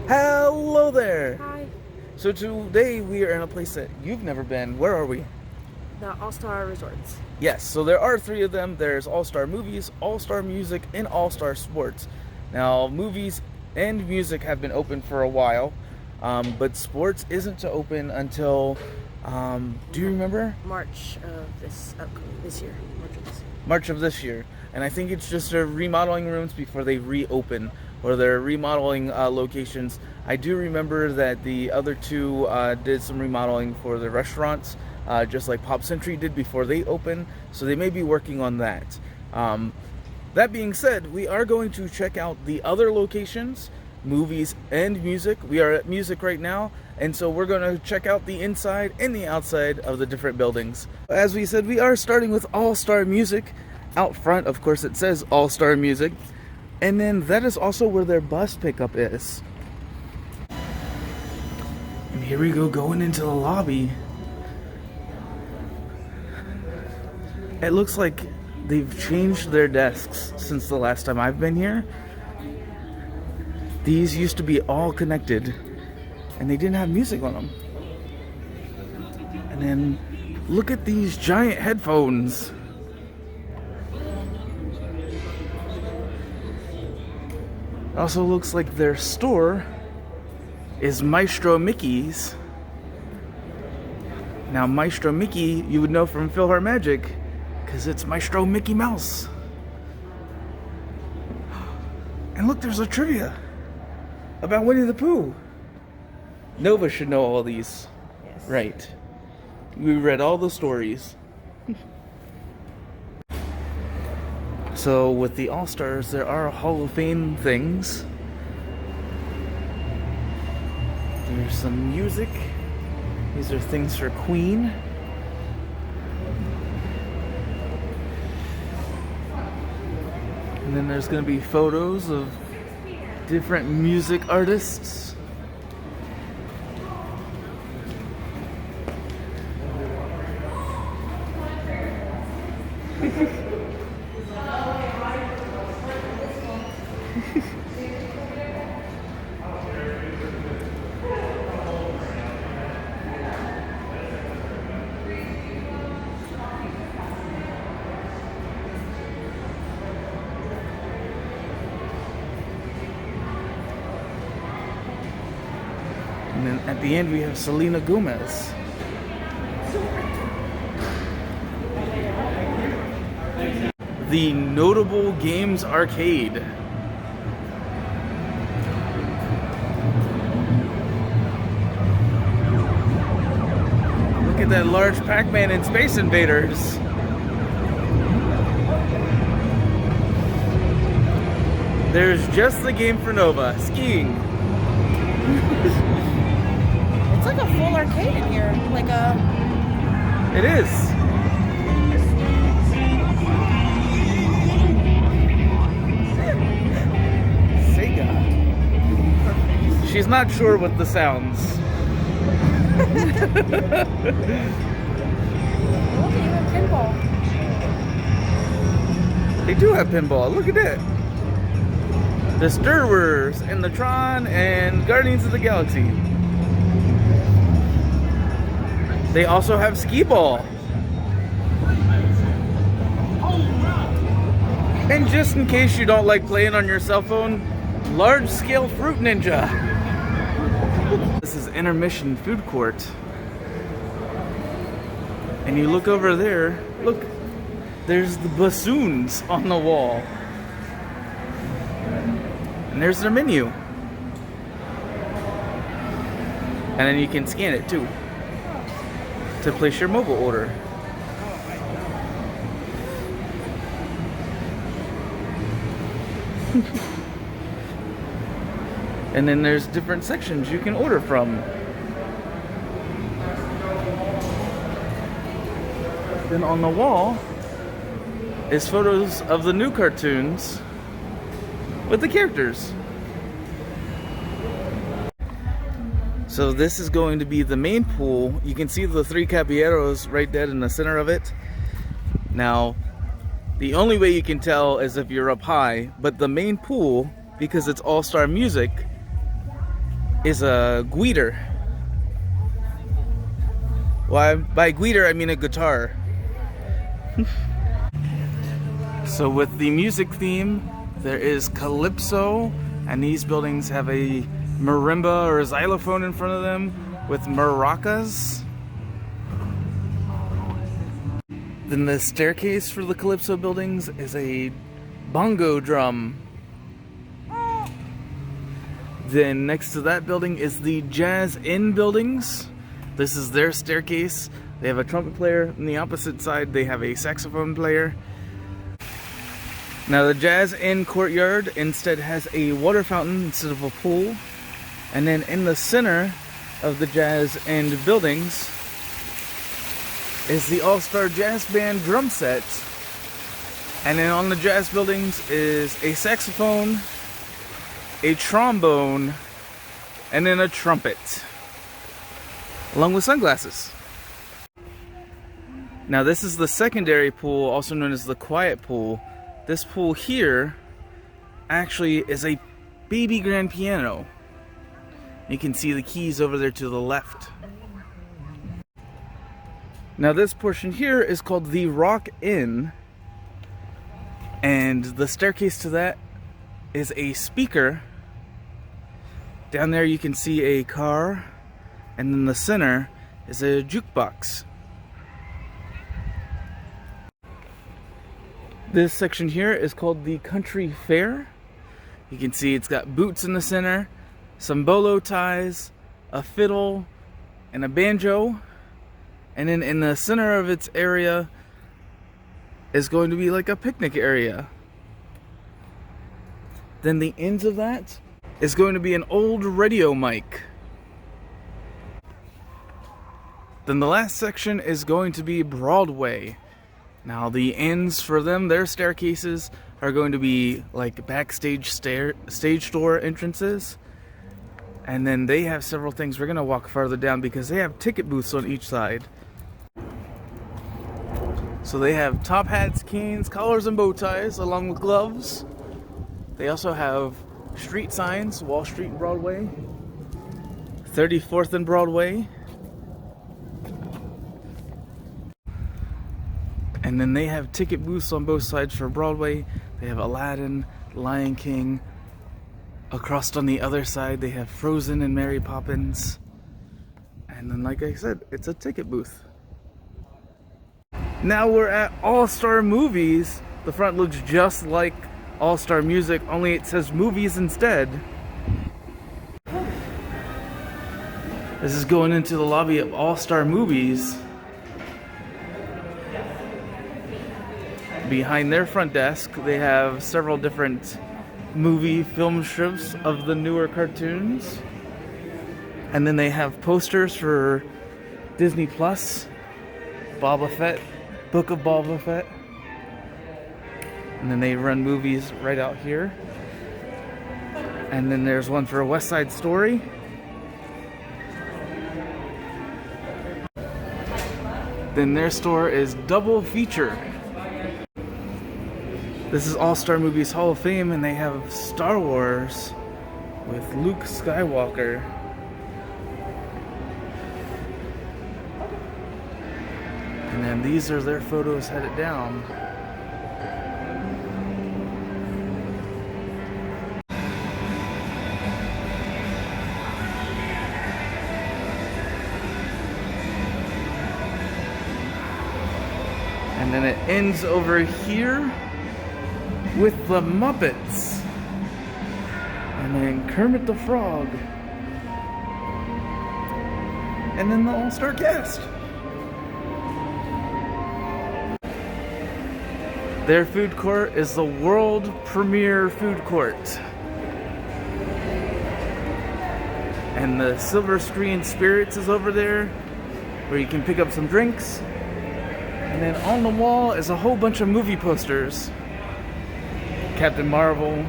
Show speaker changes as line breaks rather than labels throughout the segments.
Hello there!
Hi.
So today we are in a place that you've never been. Where are we?
The All-Star Resorts.
Yes, so there are three of them. There's All-Star Movies, All-Star Music, and All-Star Sports. Now, movies and music have been open for a while, but sports isn't to open until, do you remember?
March of this year.
March of this year. And I think it's just they're remodeling rooms before they reopen, or they're remodeling locations. I do remember that the other two did some remodeling for the restaurants, just like Pop Century did before they opened, so they may be working on that. That being said, we are going to check out the other locations, movies and music. We are at music right now, and so we're going to check out the inside and the outside of the different buildings. As we said, we are starting with All-Star Music. Out front, of course, it says All-Star Music, and then that is also where their bus pickup is. And here we go, going into the lobby. It looks like they've changed their desks since the last time I've been here. These used to be all connected, and they didn't have music on them. And then look at these giant headphones. Also looks like their store is Maestro Mickey's. Now Maestro Mickey, you would know from PhilharMagic, because it's Maestro Mickey Mouse. And look, there's a trivia about Winnie the Pooh. Nova should know all these.
Yes.
Right. We read all the stories. So with the All-Stars, there are Hall of Fame things. There's some music. These are things for Queen. And then there's going to be photos of different music artists. And then at the end we have Selena Gomez. The Notable Games Arcade. Look at that large Pac-Man and Space Invaders. There's just the game for Nova, skiing.
It's like a full arcade in here. Like a...
It is. Sega. She's not sure what the sounds.
Look, even pinball.
They do have pinball. Look at that. The Star Wars and the Tron and Guardians of the Galaxy. They also have skee ball. And just in case you don't like playing on your cell phone, large scale Fruit Ninja. This is Intermission Food Court. And you look over there, look, there's the bassoons on the wall. And there's their menu. And then you can scan it too to place your mobile order. And then there's different sections you can order from. Then on the wall is photos of the new cartoons with the characters. So this is going to be the main pool. You can see the three caballeros right dead in the center of it. Now, the only way you can tell is if you're up high, but the main pool, because it's All-Star Music, is a guitar. Well, by guitar I mean a guitar. So with the music theme, there is calypso, and these buildings have a marimba or a xylophone in front of them with maracas. Then the staircase for the calypso buildings is a bongo drum. Then next to that building is the Jazz Inn buildings. This is their staircase. They have a trumpet player. On the opposite side, they have a saxophone player. Now the Jazz Inn courtyard instead has a water fountain instead of a pool. And then in the center of the Jazz Inn buildings is the All-Star Jazz Band drum set. And then on the jazz buildings is a saxophone, a trombone, and then a trumpet, along with sunglasses. Now this is the secondary pool, also known as the quiet pool. This pool here actually is a baby grand piano. You can see the keys over there to the left. Now this portion here is called the Rock Inn, and the staircase to that is a speaker. Down there you can see a car, and in the center is a jukebox. This section here is called the Country Fair. You can see it's got boots in the center, some bolo ties, a fiddle, and a banjo. And then in the center of its area is going to be like a picnic area. Then the ends of that is going to be an old radio mic. Then the last section is going to be Broadway. Now the ends for them, their staircases are going to be like backstage stage door entrances. And then they have several things. We're going to walk farther down because they have ticket booths on each side. So they have top hats, canes, collars, and bow ties, along with gloves. They also have street signs, Wall Street and Broadway, 34th and Broadway. And then they have ticket booths on both sides for Broadway. They have Aladdin, Lion King. Across on the other side, they have Frozen and Mary Poppins. And then, like I said, it's a ticket booth. Now we're at All-Star Movies. The front looks just like All-Star Music, only it says movies instead. This is going into the lobby of All-Star Movies. Behind their front desk, they have several different movie film strips of the newer cartoons. And then they have posters for Disney Plus, Boba Fett, Book of Boba Fett. And then they run movies right out here. And then there's one for West Side Story. Then their store is Double Feature. This is All-Star Movies Hall of Fame, and they have Star Wars with Luke Skywalker. And then these are their photos headed down. And then it ends over here with the Muppets. And then Kermit the Frog. And then the All-Star Cast. Their food court is the world premiere food court. And the Silver Screen Spirits is over there, where you can pick up some drinks. And then on the wall is a whole bunch of movie posters. Captain Marvel,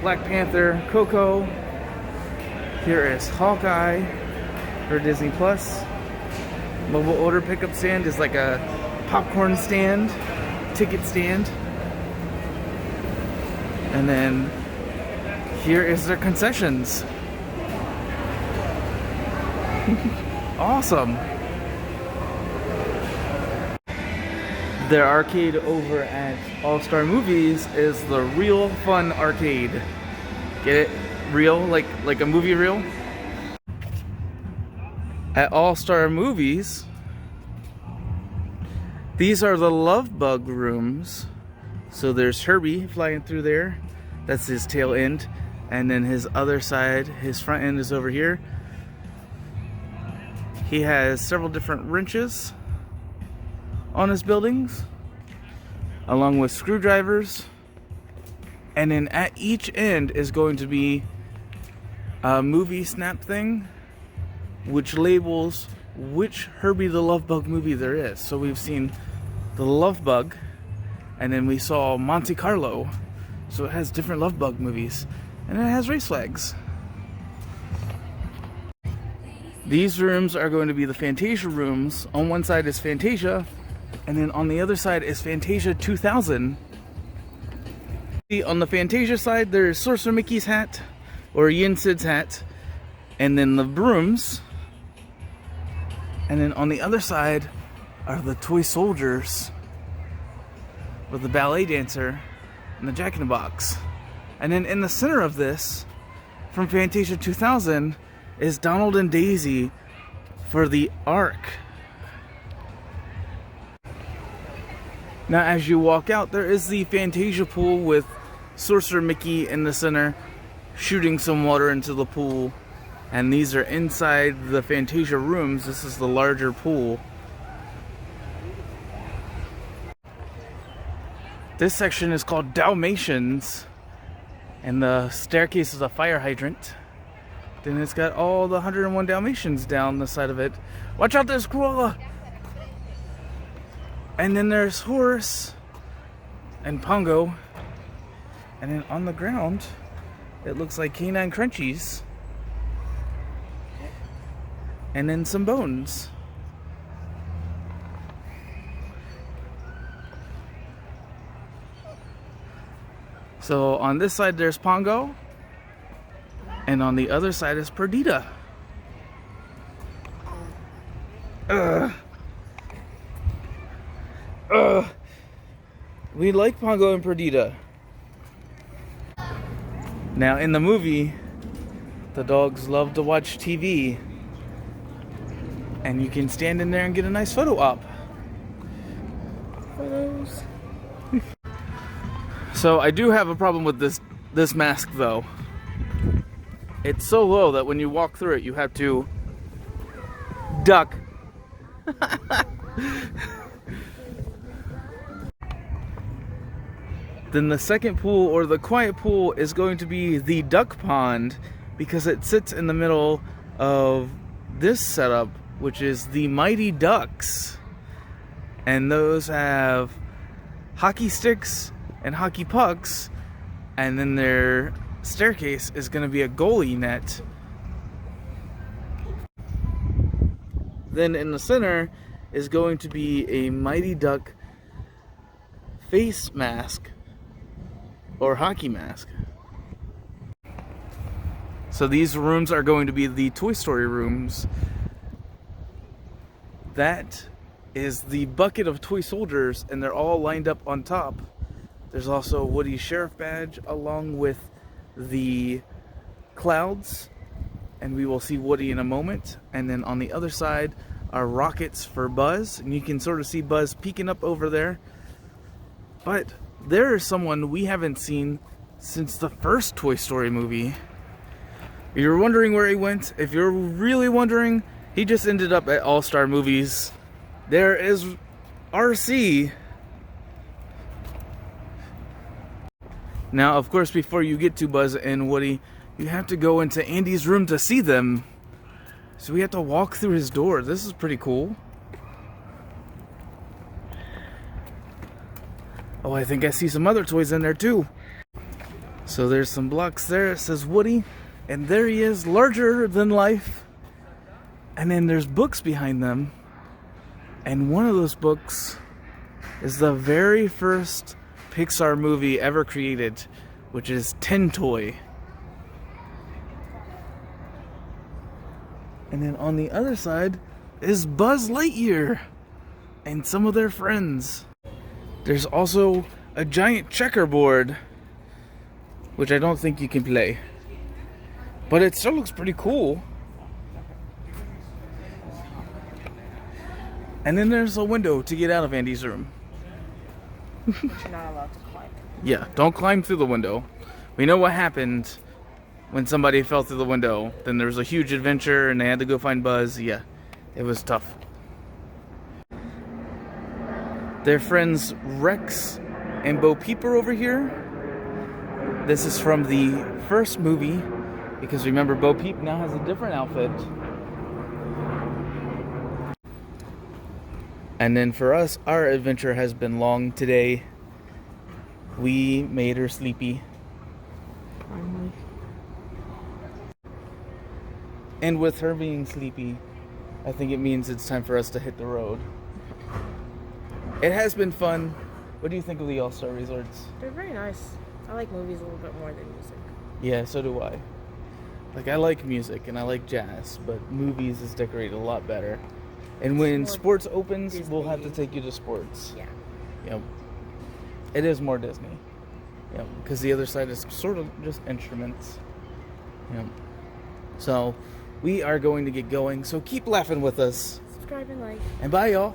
Black Panther, Coco. Here is Hawkeye for Disney Plus. Mobile order pickup stand is like a popcorn stand, ticket stand. And then here is their concessions. Awesome. Their arcade over at All Star Movies is the Real Fun Arcade. Get it? Real? Like a movie reel? At All Star Movies, these are the Love Bug rooms. So there's Herbie flying through there. That's his tail end. And then his other side, his front end is over here. He has several different wrenches on his buildings, along with screwdrivers. And then at each end is going to be a movie snap thing, which labels which Herbie the Love Bug movie there is. So we've seen the Love Bug, and then we saw Monte Carlo. So it has different Love Bug movies, and it has race flags. These rooms are going to be the Fantasia rooms. On one side is Fantasia, and then on the other side is Fantasia 2000. On the Fantasia side, there's Sorcerer Mickey's hat, or Yin Sid's hat, and then the brooms. And then on the other side are the toy soldiers, with the ballet dancer and the Jack-in-the-Box. And then in the center of this, from Fantasia 2000, is Donald and Daisy for the Ark. Now as you walk out, there is the Fantasia pool with Sorcerer Mickey in the center, shooting some water into the pool. And these are inside the Fantasia rooms. This is the larger pool. This section is called Dalmatians, and the staircase is a fire hydrant. Then it's got all the 101 Dalmatians down the side of it. Watch out, there's Cruella! And then there's Horace and Pongo. And then on the ground, it looks like Canine Crunchies. And then some bones. So on this side there's Pongo, and on the other side is Perdita. We like Pongo and Perdita. Now in the movie, the dogs love to watch TV, and you can stand in there and get a nice photo op. Photos. So I do have a problem with this mask though. It's so low that when you walk through it, you have to duck. Then the second pool, or the quiet pool, is going to be the duck pond, because it sits in the middle of this setup, which is the Mighty Ducks. And those have hockey sticks and hockey pucks, and then their staircase is going to be a goalie net. Then in the center is going to be a Mighty Duck face mask, or hockey mask. So these rooms are going to be the Toy Story rooms. That is the bucket of toy soldiers, and they're all lined up on top. There's also Woody's sheriff badge along with the clouds, and we will see Woody in a moment. And then on the other side are rockets for Buzz, and you can sort of see Buzz peeking up over there. But there is someone we haven't seen since the first Toy Story movie. If you're wondering where he went, if you're really wondering, he just ended up at All Star Movies. There is RC. Now, of course, before you get to Buzz and Woody, you have to go into Andy's room to see them. So we have to walk through his door. This is pretty cool. Oh, I think I see some other toys in there too. So there's some blocks there. It says Woody, and there he is, larger than life. And then there's books behind them. And one of those books is the very first Pixar movie ever created, which is Tin Toy. And then on the other side is Buzz Lightyear and some of their friends. There's also a giant checkerboard, which I don't think you can play, but it still looks pretty cool. And then there's a window to get out of Andy's room.
You're not allowed to climb.
Yeah, don't climb through the window. We know what happened when somebody fell through the window. Then there was a huge adventure and they had to go find Buzz. Yeah, it was tough. Their friends Rex and Bo Peep are over here. This is from the first movie, because remember, Bo Peep now has a different outfit. And then for us, our adventure has been long today. We made her sleepy.
Finally.
And with her being sleepy, I think it means it's time for us to hit the road. It has been fun. What do you think of the All-Star Resorts?
They're very nice. I like movies a little bit more than music.
Yeah, so do I. Like, I like music and I like jazz, but movies is decorated a lot better. And when
It's more
sports opens,
Disney.
we'll have to take you to sports.
Yeah.
Yep. It is more Disney. Yep. Because the other side is sort of just instruments. Yep. So, we are going to get going. So keep laughing with us.
Subscribe and like.
And bye, y'all.